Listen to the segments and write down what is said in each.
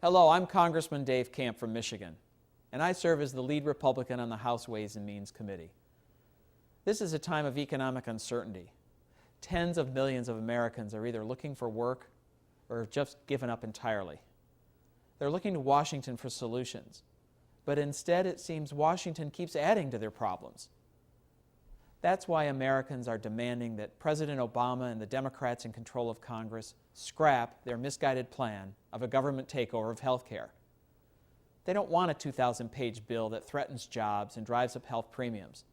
Hello, I'm Congressman Dave Camp from Michigan, and I serve as the lead Republican on the House Ways and Means Committee. This is a time of economic uncertainty. Tens of millions of Americans are either looking for work or have just given up entirely. They're looking to Washington for solutions, but instead it seems Washington keeps adding to their problems. That's why Americans are demanding that President Obama and the Democrats in control of Congress scrap their misguided plan of a government takeover of health care. They don't want a 2,000-page bill that threatens jobs and drives up health premiums.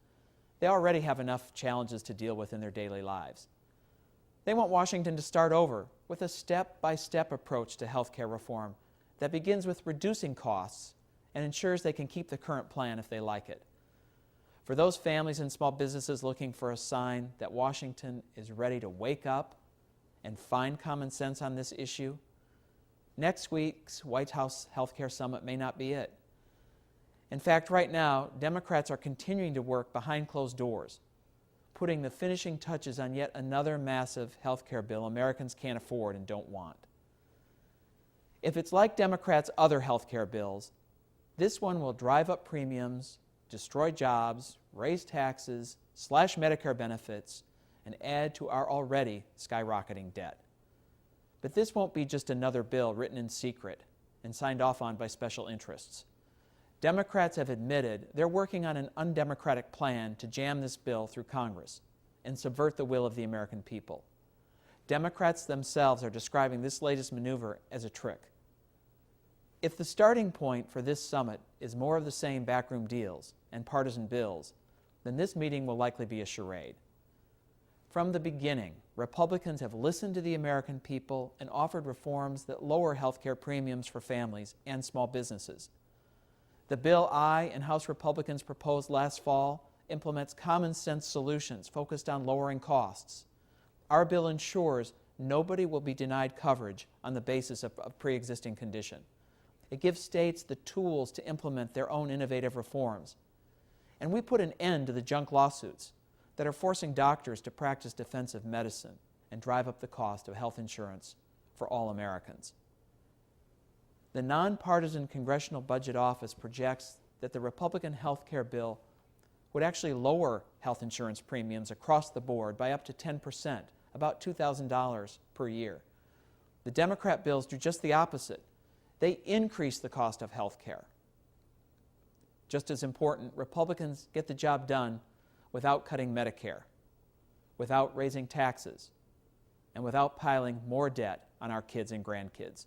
They already have enough challenges to deal with in their daily lives. They want Washington to start over with a step-by-step approach to health care reform that begins with reducing costs and ensures they can keep the current plan if they like it. For those families and small businesses looking for a sign that Washington is ready to wake up and find common sense on this issue, next week's White House Healthcare Summit may not be it. In fact, right now, Democrats are continuing to work behind closed doors, putting the finishing touches on yet another massive healthcare bill Americans can't afford and don't want. If it's like Democrats' other healthcare bills, this one will drive up premiums, destroy jobs, raise taxes, slash Medicare benefits, and add to our already skyrocketing debt. But this won't be just another bill written in secret and signed off on by special interests. Democrats have admitted they're working on an undemocratic plan to jam this bill through Congress and subvert the will of the American people. Democrats themselves are describing this latest maneuver as a trick. If the starting point for this summit is more of the same backroom deals and partisan bills, then this meeting will likely be a charade. From the beginning, Republicans have listened to the American people and offered reforms that lower health care premiums for families and small businesses. The bill I and House Republicans proposed last fall implements common sense solutions focused on lowering costs. Our bill ensures nobody will be denied coverage on the basis of a pre-existing condition. It gives states the tools to implement their own innovative reforms. And we put an end to the junk lawsuits that are forcing doctors to practice defensive medicine and drive up the cost of health insurance for all Americans. The nonpartisan Congressional Budget Office projects that the Republican health care bill would actually lower health insurance premiums across the board by up to 10%, about $2,000 per year. The Democrat bills do just the opposite. They increase the cost of health care. Just as important, Republicans get the job done without cutting Medicare, without raising taxes, and without piling more debt on our kids and grandkids.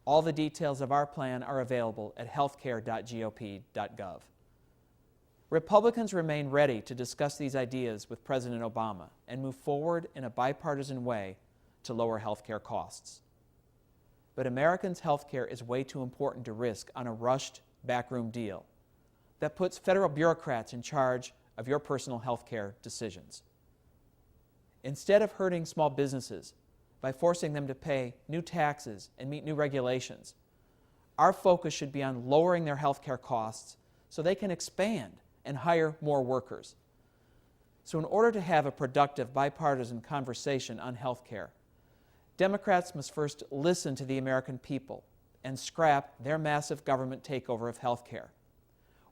All the details of our plan are available at healthcare.gop.gov. Republicans remain ready to discuss these ideas with President Obama and move forward in a bipartisan way to lower health care costs. But Americans' health care is way too important to risk on a rushed backroom deal that puts federal bureaucrats in charge of your personal health care decisions. Instead of hurting small businesses by forcing them to pay new taxes and meet new regulations, our focus should be on lowering their health care costs so they can expand and hire more workers. So in order to have a productive bipartisan conversation on health care, Democrats must first listen to the American people and scrap their massive government takeover of health care.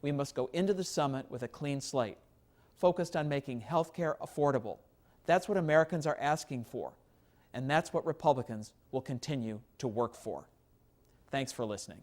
We must go into the summit with a clean slate, focused on making health care affordable. That's what Americans are asking for, and that's what Republicans will continue to work for. Thanks for listening.